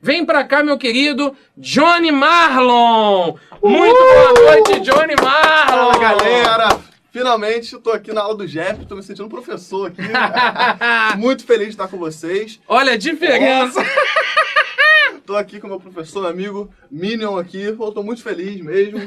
Vem pra cá, meu querido Johnny Marlon. Muito boa noite, Johnny Marlon. Fala, galera. Finalmente eu tô aqui na aula do Jeff, tô me sentindo um professor aqui. Muito feliz de estar com vocês. Olha a diferença. Tô aqui com o meu professor, amigo Minion aqui. Eu tô muito feliz mesmo de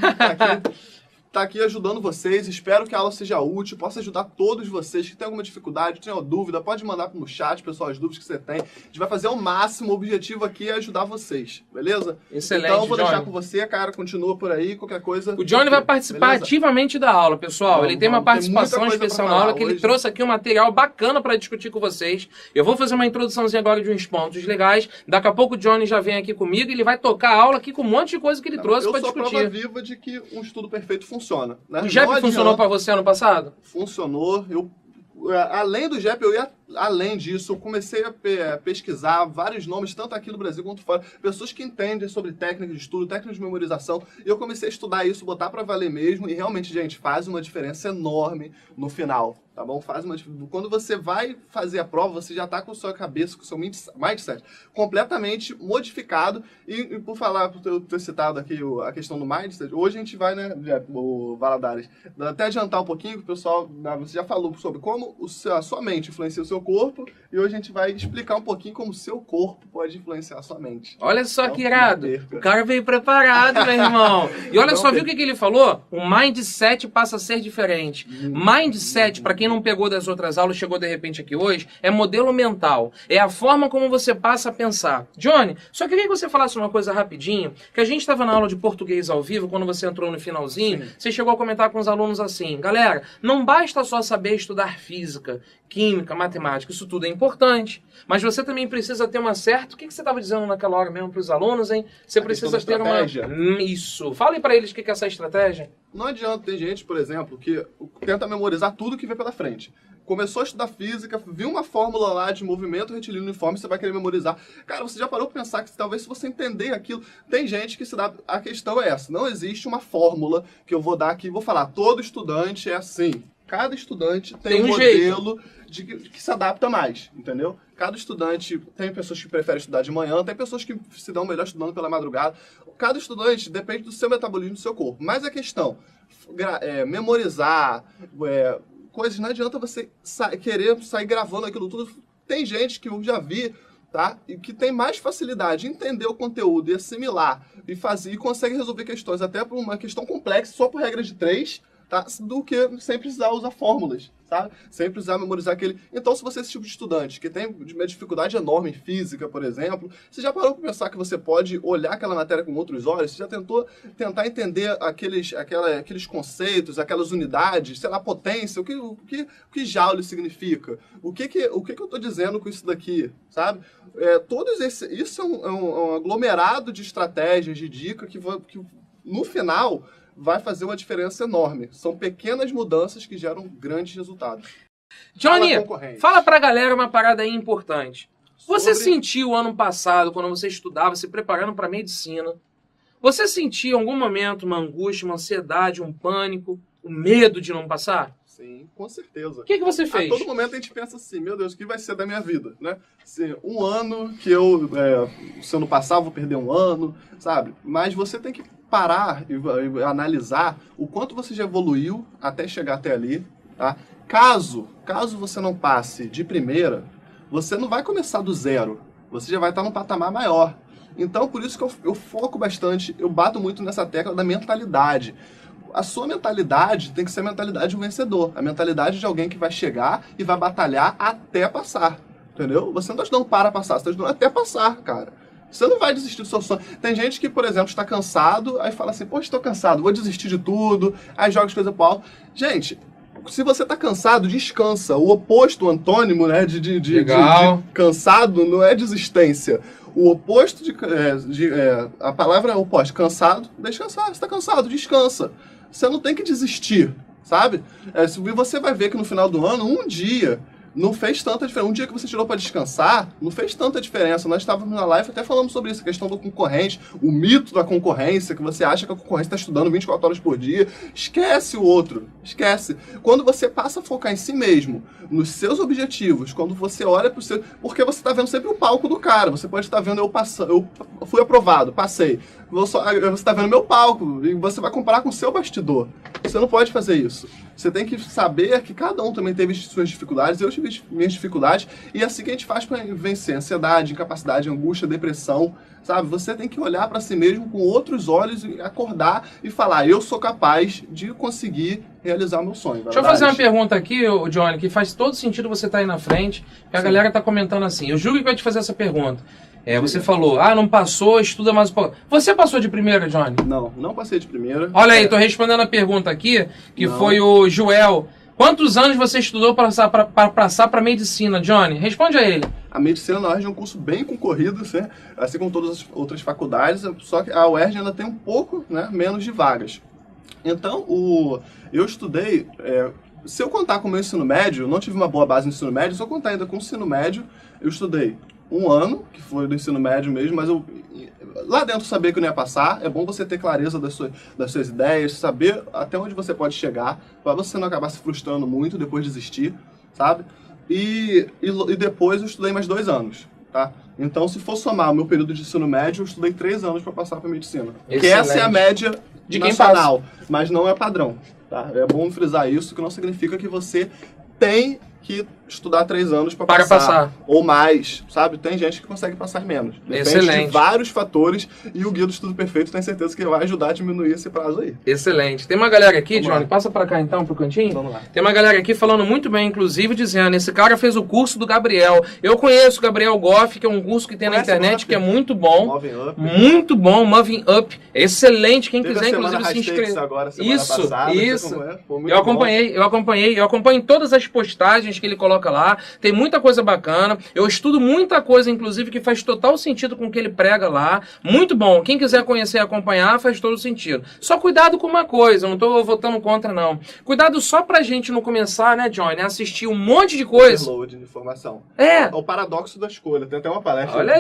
estar aqui ajudando vocês. Espero que a aula seja útil, possa ajudar todos vocês que têm alguma dificuldade, tenham dúvida, pode mandar no chat, pessoal, as dúvidas que você tem. A gente vai fazer ao máximo, o objetivo aqui é ajudar vocês, beleza? Excelente, então eu vou deixar Johnny. com você, a cara continua por aí, qualquer coisa. O Johnny vai participar ativamente da aula, pessoal. Ele tem uma participação muita coisa especial pra na aula, falar que ele hoje. trouxe aqui um material bacana para discutir com vocês. Eu vou fazer uma introduçãozinha agora de uns pontos legais. Daqui a pouco o Johnny já vem aqui comigo e ele vai tocar a aula aqui com um monte de coisa que ele trouxe para Eu sou a discutir. prova viva de que um estudo perfeito funciona, né? O JEP Não funcionou adianta. para você ano passado? Funcionou. Além do JEP, eu ia além disso. Eu comecei a pesquisar vários nomes, tanto aqui no Brasil quanto fora. Pessoas que entendem sobre técnicas de estudo, técnicas de memorização. E eu comecei a estudar isso, botar pra valer mesmo. E realmente, gente, faz uma diferença enorme no final. Tá bom? Quando você vai fazer a prova, você já tá com a sua cabeça, com o seu mindset completamente modificado. E por falar, por eu ter citado aqui a questão do mindset, hoje a gente vai, né, o Valadares, até adiantar um pouquinho, que o pessoal, você já falou sobre como a sua mente influencia o seu corpo, e hoje a gente vai explicar um pouquinho como o seu corpo pode influenciar a sua mente. Olha só Então, que irado. não perca. O cara veio preparado, meu irmão. E olha Não só, viu perca. o que ele falou? O mindset passa a ser diferente. Mindset, para quem não pegou das outras aulas, chegou de repente aqui hoje, é modelo mental. É a forma como você passa a pensar. Johnny, só queria que você falasse uma coisa rapidinho, que a gente estava na aula de português ao vivo, quando você entrou no finalzinho, Sim. você chegou a comentar com os alunos assim, galera, não basta só saber estudar física, química, matemática, isso tudo é importante, mas você também precisa ter uma certa... O que você estava dizendo naquela hora mesmo para os alunos, hein? Você A precisa questão ter da uma... estratégia. Isso. Fala aí para eles o que é essa estratégia. Não adianta, tem gente, por exemplo, que tenta memorizar tudo que vê pela frente. Começou a estudar física, viu uma fórmula lá de movimento retilíneo uniforme, você vai querer memorizar. Cara, você já parou para pensar que talvez se você entender aquilo... Tem gente que se dá... A questão é essa, não existe uma fórmula que eu vou dar aqui, vou falar, todo estudante é assim. Cada estudante tem um modelo que se adapta mais, entendeu? Cada estudante, tem pessoas que preferem estudar de manhã, tem pessoas que se dão melhor estudando pela madrugada. Cada estudante depende do seu metabolismo, do seu corpo. Mas a questão, memorizar, coisas, não adianta você querer sair gravando aquilo tudo. Tem gente que eu já vi, tá? E que tem mais facilidade em entender o conteúdo e assimilar e fazer, e consegue resolver questões até por uma questão complexa, só por regra de 3, tá? Do que sem precisar usar fórmulas, sabe? Sem precisar memorizar aquele... Então, se você é esse tipo de estudante que tem uma dificuldade enorme em física, por exemplo, você já parou para pensar que você pode olhar aquela matéria com outros olhos? Você já tentar entender aqueles conceitos, aquelas unidades, sei lá, potência, o que joule significa? O que eu estou dizendo com isso daqui, sabe? Isso é um aglomerado de estratégias, de dicas que no final vai fazer uma diferença enorme. São pequenas mudanças que geram grandes resultados. Johnny, fala pra galera uma parada aí importante. Você sentiu ano passado, quando você estudava, se preparando para medicina, você sentiu em algum momento uma angústia, uma ansiedade, um pânico, um medo de não passar? Sim, com certeza. O que você fez? A todo momento a gente pensa assim, meu Deus, o que vai ser da minha vida, né? Se um ano que se eu não passar, eu vou perder um ano, sabe? Mas você tem que parar e analisar o quanto você já evoluiu até chegar até ali, tá? Caso você não passe de primeira, você não vai começar do zero, você já vai estar num patamar maior. Então, por isso que eu foco bastante, eu bato muito nessa tecla da mentalidade. A sua mentalidade tem que ser a mentalidade de um vencedor, a mentalidade de alguém que vai chegar e vai batalhar até passar, entendeu? Você não está estudando para passar, você está estudando até passar, cara. Você não vai desistir do seu sonho. Tem gente que, por exemplo, está cansado, aí fala assim, poxa, estou cansado, vou desistir de tudo, aí joga as coisas pro alto. Gente, se você está cansado, descansa. O oposto, o antônimo, né, de cansado não é desistência. O oposto a palavra é oposta, cansado, descansar. Você está cansado, descansa. Você não tem que desistir, sabe? Você vai ver que no final do ano, um dia, não fez tanta diferença. Um dia que você tirou para descansar, não fez tanta diferença. Nós estávamos na live até falando sobre isso, a questão do concorrente, o mito da concorrência, que você acha que a concorrência está estudando 24 horas por dia. Esquece o outro, esquece. Quando você passa a focar em si mesmo, nos seus objetivos, quando você olha para o seu... Porque você está vendo sempre o palco do cara, você pode estar vendo eu fui aprovado, passei. Você está vendo meu palco e você vai comparar com o seu bastidor. Você não pode fazer isso. Você tem que saber que cada um também teve suas dificuldades, eu tive minhas dificuldades, e é assim que a gente faz para vencer ansiedade, incapacidade, angústia, depressão, sabe? Você tem que olhar para si mesmo com outros olhos e acordar e falar, eu sou capaz de conseguir realizar meu sonho. Deixa eu fazer uma pergunta aqui, Johnny, que faz todo sentido você estar aí na frente, que a galera está comentando assim. Eu juro que vai te fazer essa pergunta. Você falou, não passou, estuda mais um pouco. Você passou de primeira, Johnny? Não passei de primeira. Olha aí, tô respondendo a pergunta aqui, que foi o Joel. Quantos anos você estudou para passar para medicina, Johnny? Responde a ele. A medicina na UERJ é um curso bem concorrido, né? Assim como todas as outras faculdades, só que a UERJ ainda tem um pouco, né, menos de vagas. Então, eu estudei... se eu contar com o meu ensino médio, eu não tive uma boa base no ensino médio, se eu contar ainda com o ensino médio, eu estudei um ano, que foi do ensino médio mesmo, mas eu lá dentro sabia que eu não ia passar. É bom você ter clareza das suas ideias, saber até onde você pode chegar, para você não acabar se frustrando muito, depois desistir, sabe? E depois eu estudei mais 2 anos, tá? Então, se for somar o meu período de ensino médio, eu estudei 3 anos para passar para medicina. Excelente. Que essa é a média de quem nacional, passa. Mas não é padrão, tá? É bom frisar isso, que não significa que você tem que estudar 3 anos para passar. Ou mais, sabe? Tem gente que consegue passar menos. Depende de vários fatores, e o Guia do Estudo Perfeito tem certeza que vai ajudar a diminuir esse prazo aí. Excelente. Tem uma galera aqui, Johnny, passa para cá então, pro cantinho. Vamos lá. Tem uma galera aqui falando muito bem, inclusive, dizendo, esse cara fez o curso do Gabriel. Eu conheço o Gabriel Goff, que é um curso que tem na internet, que é muito bom. Moving Up. Muito bom, Moving Up. Excelente. Quem Teve quiser, inclusive, se inscrever. Isso. Eu acompanho todas as postagens que ele coloca lá. Tem muita coisa bacana. Eu estudo muita coisa, inclusive, que faz total sentido com o que ele prega lá. Muito bom. Quem quiser conhecer e acompanhar, faz todo sentido. Só cuidado com uma coisa, eu não tô votando contra, não. Cuidado só pra gente não começar, né, Johnny, a assistir um monte de coisa. Overload de informação. É o paradoxo da escolha. Tem até uma palestra. Olha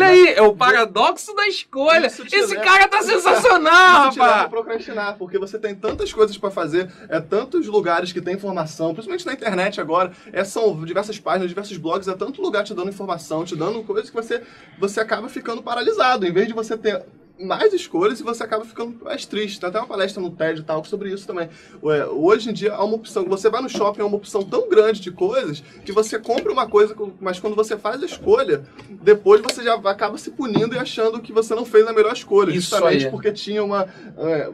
aí. É o paradoxo da escolha. Esse cara tá sensacional, rapaz. Isso te leva a procrastinar, porque você tem tantas coisas pra fazer, tantos lugares que tem informação, principalmente na internet agora, são diversas páginas, diversos blogs, tanto lugar te dando informação, te dando coisas que você acaba ficando paralisado, em vez de você ter mais escolhas, e você acaba ficando mais triste. Tem até uma palestra no TED e tal sobre isso também. Hoje em dia há uma opção, você vai no shopping, há uma opção tão grande de coisas, que você compra uma coisa, mas quando você faz a escolha, depois você já acaba se punindo e achando que você não fez a melhor escolha. Isso justamente aí. Porque tinha uma...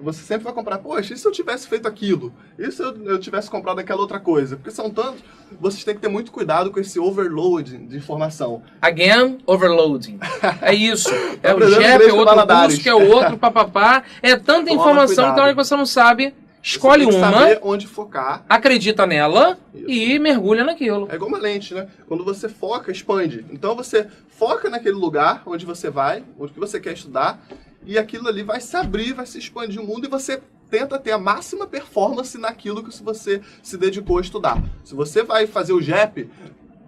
você sempre vai comprar, poxa, e se eu tivesse feito aquilo? E se eu tivesse comprado aquela outra coisa? Porque são tantos... Vocês têm que ter muito cuidado com esse overload de informação. Again, overloading. É isso. É o Jeff, é outro curso, que é o outro, papapá. É tanta informação que na hora que você não sabe, escolhe você tem que uma, saber onde focar, acredita nela e mergulha naquilo. É igual uma lente, né? Quando você foca, expande. Então você foca naquele lugar onde você vai, onde você quer estudar, e aquilo ali vai se abrir, vai se expandir o mundo, e você tenta ter a máxima performance naquilo que você se dedicou a estudar. Se você vai fazer o JEP,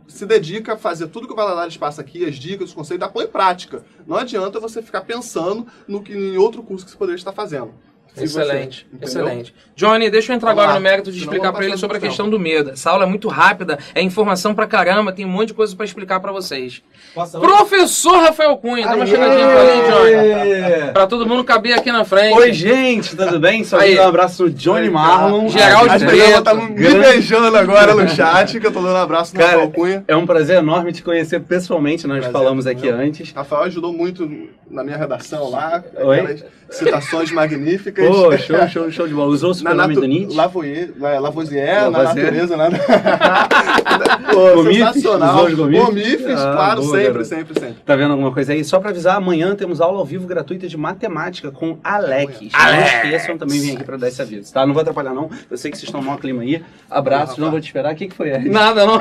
se dedica a fazer tudo que o Valadares passa aqui, as dicas, os conceitos, põe em prática. Não adianta você ficar pensando em outro curso que você poderia estar fazendo. Excelente, excelente. Johnny, deixa eu entrar agora no mérito de explicar para ele sobre a questão do medo. Essa aula é muito rápida, é informação pra caramba, tem um monte de coisa para explicar para vocês. Professor Rafael Cunha, dá uma chegadinha pra ali, Johnny. Pra todo mundo caber aqui na frente. Oi, gente, tudo bem? Só um abraço no Johnny Marlon. Geraldo Preto. Tá me beijando agora no chat, que eu tô dando um abraço no Rafael Cunha. É um prazer enorme te conhecer pessoalmente, nós falamos aqui antes. Rafael ajudou muito na minha redação lá, aquelas citações magníficas. Pô, show de bola. Usou o sobrenome do Nietzsche? Lavoisier, na natureza, né? Sensacional. Gomifes, claro, boa, sempre. Tá vendo alguma coisa aí? Só pra avisar, amanhã temos aula ao vivo gratuita de matemática com Alex. Não esqueçam, também vim aqui pra dar esse aviso, tá? Não vou atrapalhar não, eu sei que vocês estão no maior clima aí. Abraços, não vou te esperar. O que foi, Eric? Nada, não.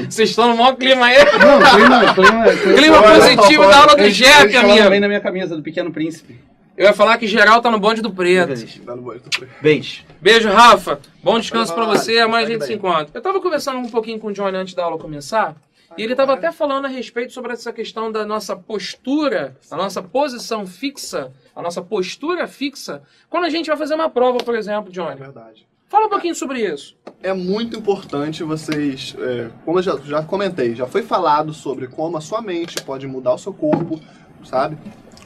Vocês estão no maior clima aí? Não, clima positivo da aula do Jeff, amigo. Vem na minha camisa do Pequeno Príncipe. Eu ia falar que geral tá no bonde do preto. Tá no bonde do preto. Beijo. Beijo, Rafa. Bom descanso pra Vai, você. Amanhã a gente daí. se encontra. Eu tava conversando um pouquinho com o Johnny antes da aula começar. E ele tava até falando a respeito sobre essa questão da nossa postura, a nossa posição fixa, a nossa postura fixa, quando a gente vai fazer uma prova, por exemplo, É Johnny. verdade. Fala um pouquinho sobre isso. É muito importante vocês, como eu já comentei, já foi falado sobre como a sua mente pode mudar o seu corpo, sabe?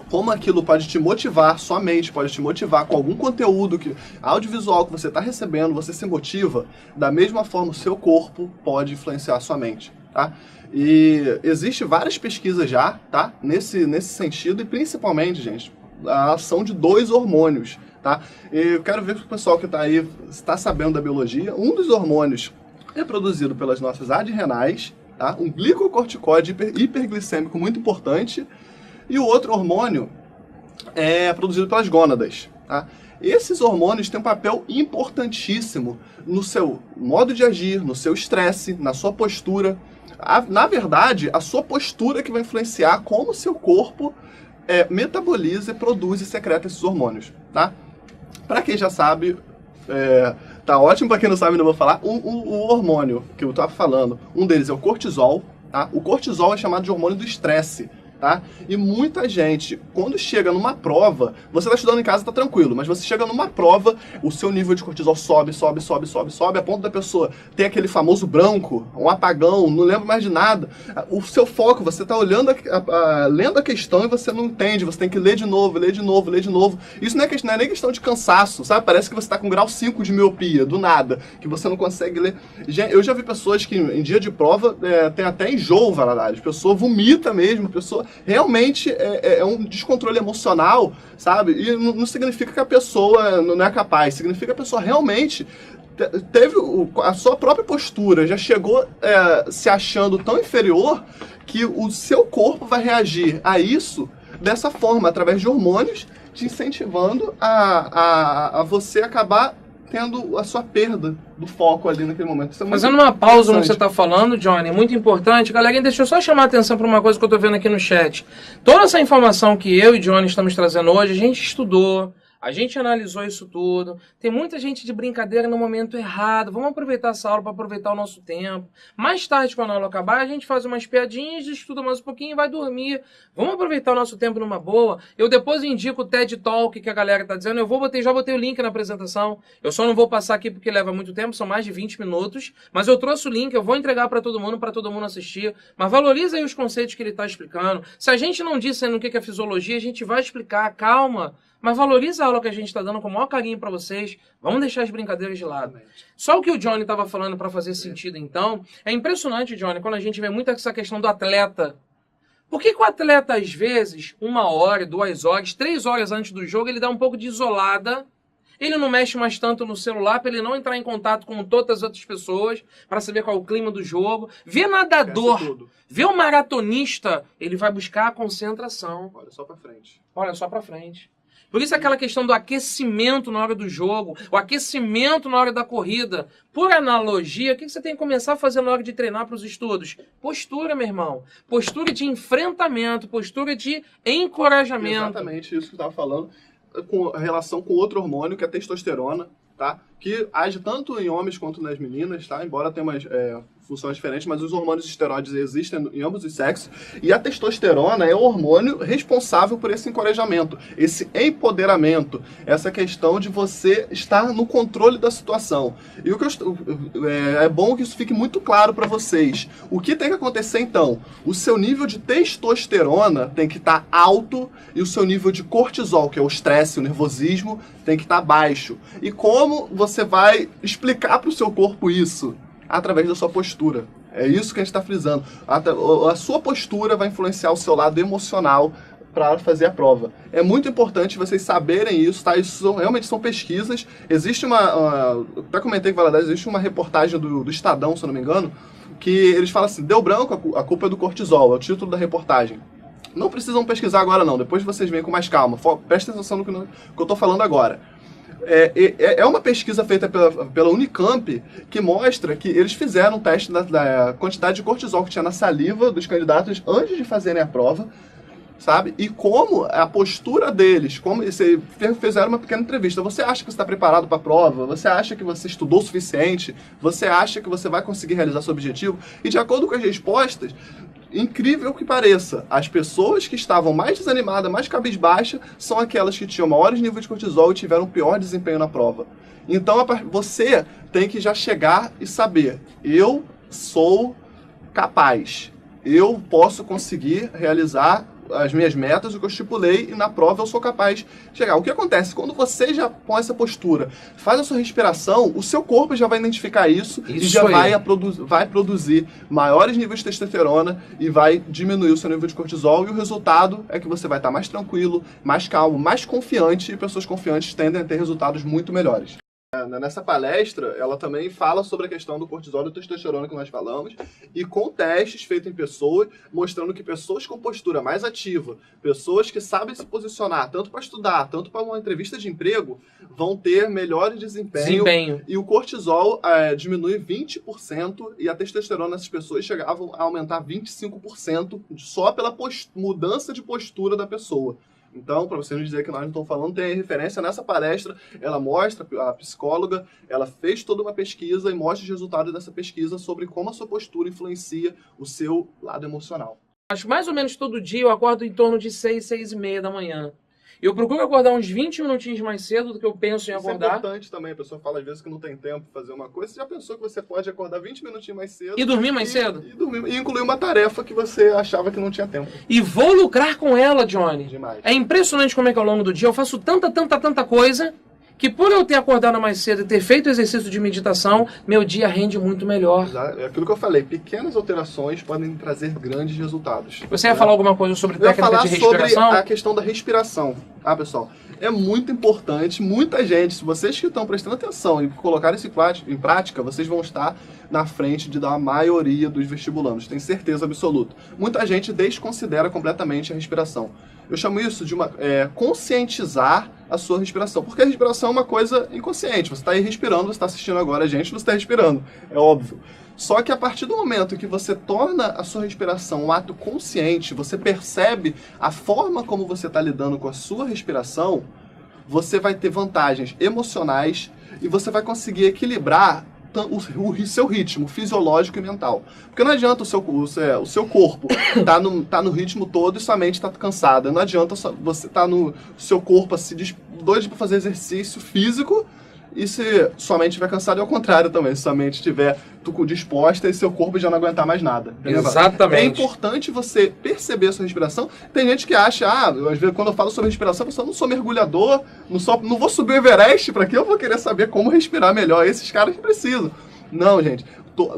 Como aquilo pode te motivar, sua mente pode te motivar com algum conteúdo audiovisual que você está recebendo, você se motiva, da mesma forma o seu corpo pode influenciar a sua mente, tá? E existe várias pesquisas já, tá? Nesse sentido, e principalmente, gente, a ação de 2 hormônios, tá? E eu quero ver se o pessoal que está aí está sabendo da biologia. Um dos hormônios é produzido pelas nossas adrenais, tá? Um glicocorticoide hiperglicêmico muito importante. E o outro hormônio é produzido pelas gônadas, tá? Esses hormônios têm um papel importantíssimo no seu modo de agir, no seu estresse, na sua postura. Na verdade, a sua postura que vai influenciar como o seu corpo metaboliza, produz e secreta esses hormônios, tá? Para quem já sabe, tá ótimo. Para quem não sabe, não vou falar. O hormônio que eu estava falando, um deles é o cortisol, tá? O cortisol é chamado de hormônio do estresse, tá? E muita gente, quando chega numa prova, você está estudando em casa, tá tranquilo, mas você chega numa prova, o seu nível de cortisol sobe, a ponto da pessoa ter aquele famoso branco, um apagão, não lembra mais de nada. O seu foco, você está olhando, lendo a questão e você não entende, você tem que ler de novo. Isso não é nem questão de cansaço, sabe? Parece que você está com grau 5 de miopia, do nada, que você não consegue ler. Eu já vi pessoas que em dia de prova tem até enjoo, verdade. A pessoa vomita mesmo, a pessoa realmente é um descontrole emocional, sabe? E não significa que a pessoa não é capaz, significa que a pessoa realmente teve a sua própria postura, já chegou se achando tão inferior que o seu corpo vai reagir a isso dessa forma, através de hormônios, te incentivando a você acabar tendo a sua perda do foco ali naquele momento. Isso é muito Fazendo uma pausa no que você interessante. está falando, Johnny, é muito importante. Galerinha, deixa eu só chamar a atenção para uma coisa que eu estou vendo aqui no chat. Toda essa informação que eu e Johnny estamos trazendo hoje, a gente estudou, a gente analisou isso tudo. Tem muita gente de brincadeira no momento errado. Vamos aproveitar essa aula para aproveitar o nosso tempo. Mais tarde, quando a aula acabar, a gente faz umas piadinhas, estuda mais um pouquinho e vai dormir. Vamos aproveitar o nosso tempo numa boa. Eu depois indico o TED Talk que a galera está dizendo. Já botei o link na apresentação. Eu só não vou passar aqui porque leva muito tempo, são mais de 20 minutos. Mas eu trouxe o link, eu vou entregar para todo mundo assistir. Mas valoriza aí os conceitos que ele está explicando. Se a gente não disse ainda o que é fisiologia, a gente vai explicar, calma. Mas valoriza a aula que a gente está dando com o maior carinho para vocês. Vamos deixar as brincadeiras de lado. Só o que o Johnny estava falando para fazer sentido, então. É impressionante, Johnny, quando a gente vê muito essa questão do atleta. Por que o atleta, às vezes, 1 hora, 2 horas, 3 horas antes do jogo, ele dá um pouco de isolada? Ele não mexe mais tanto no celular para ele não entrar em contato com todas as outras pessoas, para saber qual é o clima do jogo. Vê nadador, vê o maratonista, ele vai buscar a concentração. Olha só pra frente. Por isso aquela questão do aquecimento na hora do jogo, o aquecimento na hora da corrida. Por analogia, o que você tem que começar a fazer na hora de treinar para os estudos? Postura, meu irmão. Postura de enfrentamento, postura de encorajamento. Exatamente isso que eu estava falando, com relação com outro hormônio, que é a testosterona, tá? Que age tanto em homens quanto nas meninas, tá? Embora tenha umas funções diferentes, mas os hormônios esteroides existem em ambos os sexos. E a testosterona é o hormônio responsável por esse encorajamento, esse empoderamento, essa questão de você estar no controle da situação. E o que é bom que isso fique muito claro para vocês. O que tem que acontecer então? O seu nível de testosterona tem que estar alto e o seu nível de cortisol, que é o estresse, o nervosismo, tem que estar baixo. E como você vai explicar para o seu corpo isso? Através da sua postura. É isso que a gente está frisando. A sua postura vai influenciar o seu lado emocional para fazer a prova. É muito importante vocês saberem isso, tá? Isso realmente são pesquisas. Existe até comentei com a Valadares, existe uma reportagem do Estadão, se eu não me engano, que eles falam assim, deu branco, a culpa é do cortisol, é o título da reportagem. Não precisam pesquisar agora não, depois vocês vêm com mais calma. Prestem atenção no que eu estou falando agora. É uma pesquisa feita pela Unicamp que mostra que eles fizeram um teste da quantidade de cortisol que tinha na saliva dos candidatos antes de fazerem a prova. sabe? E como a postura deles, como você fizeram uma pequena entrevista, você acha que você está preparado para a prova? Você acha que você estudou o suficiente? Você acha que você vai conseguir realizar seu objetivo? E de acordo com as respostas, incrível que pareça, as pessoas que estavam mais desanimadas, mais cabisbaixas, são aquelas que tinham maiores níveis de cortisol e tiveram pior desempenho na prova. Então você tem que já chegar e saber, eu sou capaz, eu posso conseguir realizar as minhas metas, o que eu estipulei, e na prova eu sou capaz de chegar. O que acontece? Quando você já põe essa postura, faz a sua respiração, o seu corpo já vai identificar isso e já vai produzir maiores níveis de testosterona e vai diminuir o seu nível de cortisol, e o resultado é que você vai estar mais tranquilo, mais calmo, mais confiante, e pessoas confiantes tendem a ter resultados muito melhores. Nessa palestra, ela também fala sobre a questão do cortisol e do testosterona que nós falamos, e com testes feitos em pessoas, mostrando que pessoas com postura mais ativa, pessoas que sabem se posicionar, tanto para estudar, tanto para uma entrevista de emprego, vão ter melhor desempenho. E o cortisol diminui 20%, e a testosterona nessas pessoas chegavam a aumentar 25% só pela mudança de postura da pessoa. Então, para você não dizer que nós não estamos falando, tem referência nessa palestra, ela mostra, a psicóloga, ela fez toda uma pesquisa e mostra os resultados dessa pesquisa sobre como a sua postura influencia o seu lado emocional. Acho mais ou menos todo dia eu acordo em torno de 6, 6:30 da manhã. Eu procuro acordar uns 20 minutinhos mais cedo do que eu penso em acordar. Isso é importante também. A pessoa fala às vezes que não tem tempo para fazer uma coisa. Você já pensou que você pode acordar 20 minutinhos mais cedo? E dormir mais cedo? E incluir uma tarefa que você achava que não tinha tempo. E vou lucrar com ela, Johnny. Demais. É impressionante como é que ao longo do dia eu faço tanta coisa que por eu ter acordado mais cedo e ter feito exercício de meditação, meu dia rende muito melhor. É aquilo que eu falei, pequenas alterações podem trazer grandes resultados. Você ia falar alguma coisa sobre técnica de respiração? Eu ia falar sobre a questão da respiração. Pessoal, é muito importante, muita gente, se vocês que estão prestando atenção e colocar isso em prática, vocês vão estar na frente da maioria dos vestibulandos, tenho certeza absoluta. Muita gente desconsidera completamente a respiração. Eu chamo isso de conscientizar a sua respiração, porque a respiração é uma coisa inconsciente. Você está aí respirando, você está assistindo agora a gente, você está respirando, é óbvio. Só que a partir do momento que você torna a sua respiração um ato consciente, você percebe a forma como você está lidando com a sua respiração, você vai ter vantagens emocionais e você vai conseguir equilibrar o seu ritmo fisiológico e mental. Porque não adianta o seu corpo tá no ritmo todo e sua mente está cansada. Não adianta você estar no seu corpo assim, doido para fazer exercício físico, e se sua mente estiver cansada, é o contrário também. Se sua mente estiver disposta e seu corpo já não aguentar mais nada. Exatamente. É importante você perceber a sua respiração. Tem gente que acha, às vezes quando eu falo sobre respiração, eu não sou mergulhador, não vou subir o Everest, para que eu vou querer saber como respirar melhor? Esses caras precisam. Não, gente.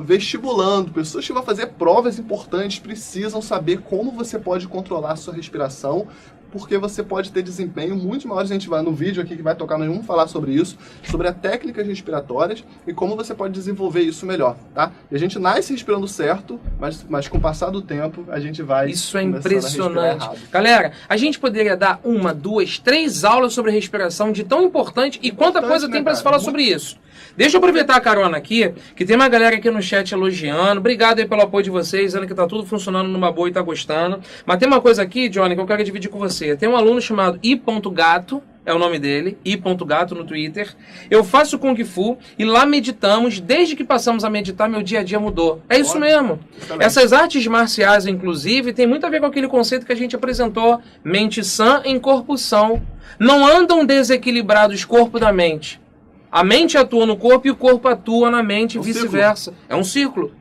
Vestibulando, pessoas que vão fazer provas importantes precisam saber como você pode controlar a sua respiração, porque você pode ter desempenho muito maior. A gente vai no vídeo aqui que vai tocar, nós vamos falar sobre isso, sobre as técnicas respiratórias e como você pode desenvolver isso melhor, tá? E a gente nasce respirando certo, mas com o passar do tempo a gente vai... Isso é impressionante. Galera, a gente poderia dar 1, 2, 3 aulas sobre respiração de tão importante e quanta coisa tem para se falar sobre isso. Deixa eu aproveitar a carona aqui, que tem uma galera aqui no chat elogiando. Obrigado aí pelo apoio de vocês, dizendo que tá tudo funcionando numa boa e tá gostando. Mas tem uma coisa aqui, Johnny, que eu quero dividir com você. Tem um aluno chamado i.gato, é o nome dele, i.gato no Twitter. Eu faço Kung Fu e lá meditamos. Desde que passamos a meditar, meu dia a dia mudou. É isso mesmo. Essas artes marciais, inclusive, tem muito a ver com aquele conceito que a gente apresentou. Mente sã em corpo são. Não andam desequilibrados corpo da mente. A mente atua no corpo e o corpo atua na mente e vice-versa. É um ciclo.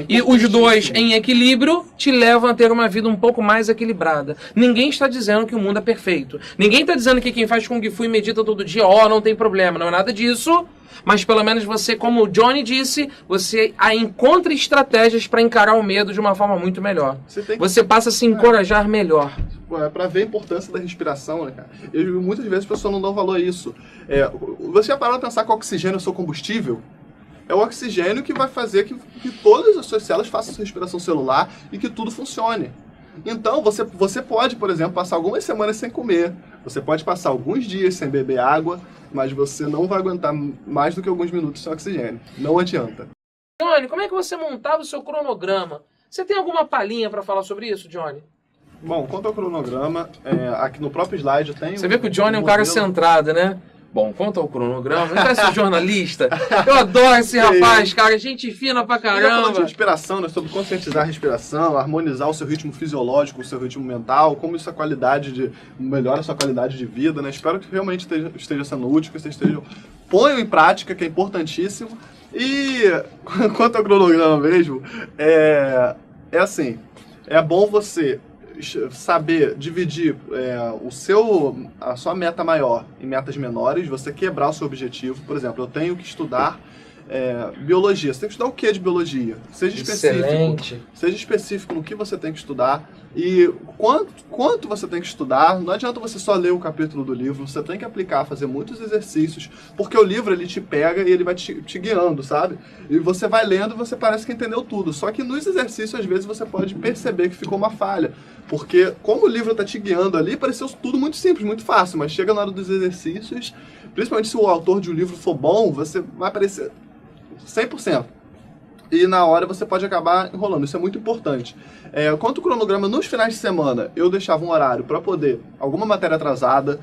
E os dois em equilíbrio te levam a ter uma vida um pouco mais equilibrada. Ninguém está dizendo que o mundo é perfeito. Ninguém está dizendo que quem faz Kung Fu e medita todo dia, não tem problema. Não é nada disso. Mas pelo menos você, como o Johnny disse, você encontra estratégias para encarar o medo de uma forma muito melhor. Você passa a se encorajar melhor. Para ver a importância da respiração, né, cara? Muitas vezes as pessoas não dão valor a isso. Você já parou para pensar que o oxigênio é o seu combustível? É o oxigênio que vai fazer que todas as suas células façam sua respiração celular e que tudo funcione. Então, você pode, por exemplo, passar algumas semanas sem comer. Você pode passar alguns dias sem beber água, mas você não vai aguentar mais do que alguns minutos sem oxigênio. Não adianta. Johnny, como é que você montava o seu cronograma? Você tem alguma palhinha para falar sobre isso, Johnny? Bom, quanto ao cronograma, aqui no próprio slide tem... Você vê que o Johnny é um cara centrado, né? Bom, quanto ao cronograma, não é esse jornalista. Eu adoro esse rapaz, cara. Gente fina pra caramba. De respiração, né? Sobre conscientizar a respiração, harmonizar o seu ritmo fisiológico, o seu ritmo mental, como isso melhora a sua qualidade de vida, né? Espero que realmente esteja sendo útil, que vocês ponham em prática, que é importantíssimo. E quanto ao cronograma mesmo, é assim, é bom você saber dividir a sua meta maior em metas menores, você quebrar o seu objetivo. Por exemplo, eu tenho que estudar biologia. Você tem que estudar o que de biologia? Seja específico no que você tem que estudar e quanto você tem que estudar. Não adianta você só ler um capítulo do livro, você tem que aplicar, fazer muitos exercícios, porque o livro ele te pega e ele vai te guiando, sabe? E você vai lendo e você parece que entendeu tudo. Só que nos exercícios, às vezes, você pode perceber que ficou uma falha. Porque como o livro está te guiando ali, pareceu tudo muito simples, muito fácil, mas chega na hora dos exercícios, principalmente se o autor de um livro for bom, você vai parecer 100%. E na hora você pode acabar enrolando. Isso é muito importante. Quanto ao cronograma, nos finais de semana, eu deixava um horário para poder... Alguma matéria atrasada.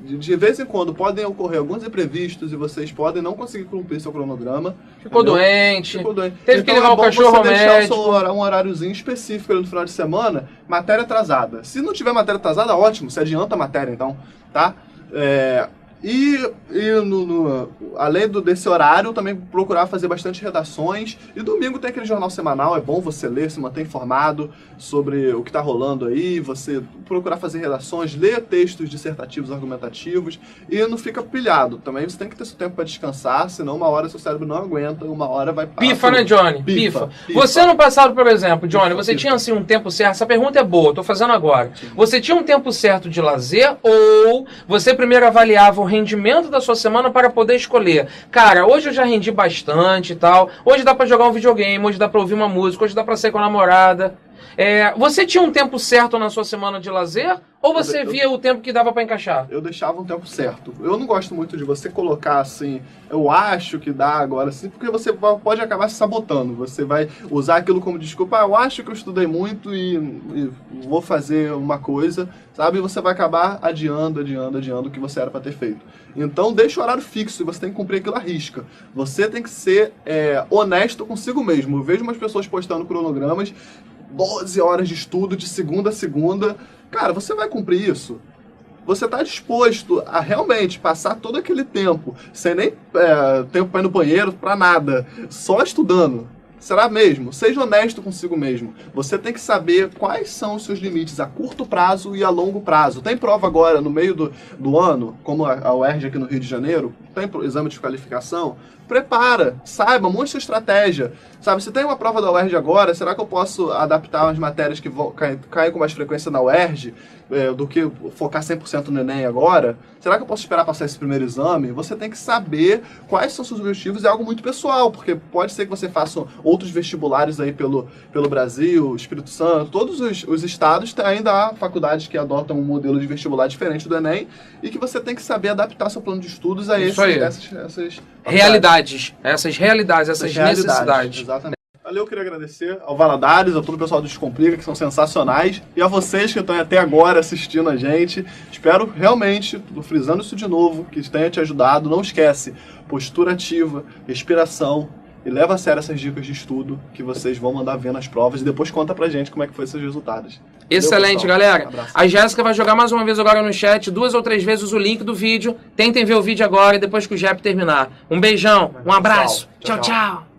De vez em quando podem ocorrer alguns imprevistos e vocês podem não conseguir cumprir seu cronograma. Ficou doente. Teve que levar o cachorro ao médico. Um horáriozinho específico ali no final de semana. Matéria atrasada. Se não tiver matéria atrasada, ótimo. Você adianta a matéria, então. Tá? Além desse horário, também procurar fazer bastante redações. E domingo tem aquele jornal semanal, é bom você ler, se manter informado sobre o que está rolando aí, você procurar fazer redações, ler textos dissertativos, argumentativos, e não fica pilhado. Também você tem que ter seu tempo para descansar, senão uma hora seu cérebro não aguenta, uma hora vai... Pifa, né, Johnny? Pifa. Você no passado, por exemplo, Johnny, você tinha assim um tempo certo, essa pergunta é boa, estou fazendo agora. Você tinha um tempo certo de lazer ou você primeiro avaliava o rendimento da sua semana para poder escolher? Cara, hoje eu já rendi bastante e tal, hoje dá para jogar um videogame, hoje dá para ouvir uma música, hoje dá para sair com a namorada. Você tinha um tempo certo na sua semana de lazer ou você via o tempo que dava para encaixar? Eu deixava um tempo certo. Eu não gosto muito de você colocar assim, eu acho que dá agora, assim, porque você pode acabar se sabotando. Você vai usar aquilo como desculpa, eu acho que eu estudei muito e vou fazer uma coisa, sabe? E você vai acabar adiando o que você era para ter feito. Então deixa o horário fixo e você tem que cumprir aquilo à risca. Você tem que ser honesto consigo mesmo. Eu vejo umas pessoas postando cronogramas 12 horas de estudo de segunda a segunda. Cara, você vai cumprir isso? Você está disposto a realmente passar todo aquele tempo, sem nem tempo para ir no banheiro, para nada, só estudando? Será mesmo? Seja honesto consigo mesmo. Você tem que saber quais são os seus limites a curto prazo e a longo prazo. Tem prova agora no meio do ano, como a UERJ aqui no Rio de Janeiro, tem exame de qualificação. Prepara, saiba, monte sua estratégia. Sabe, se tem uma prova da UERJ agora, será que eu posso adaptar as matérias que caem com mais frequência na UERJ do que focar 100% no Enem agora? Será que eu posso esperar passar esse primeiro exame? Você tem que saber quais são seus objetivos, é algo muito pessoal, porque pode ser que você faça outros vestibulares aí pelo Brasil, Espírito Santo, todos os estados ainda há faculdades que adotam um modelo de vestibular diferente do Enem e que você tem que saber adaptar seu plano de estudos a essas realidades, essas necessidades. Exatamente. Eu queria agradecer ao Valadares, a todo o pessoal do Descomplica, que são sensacionais, e a vocês que estão até agora assistindo a gente. Espero realmente, frisando isso de novo, que tenha te ajudado. Não esquece, postura ativa, respiração, e leva a sério essas dicas de estudo que vocês vão mandar ver nas provas e depois conta pra gente como é que foi seus resultados. Excelente, galera. A Jéssica vai jogar mais uma vez agora no chat, 2 ou 3 vezes o link do vídeo. Tentem ver o vídeo agora e depois que o Jep terminar. Um beijão, um abraço. Tchau, tchau.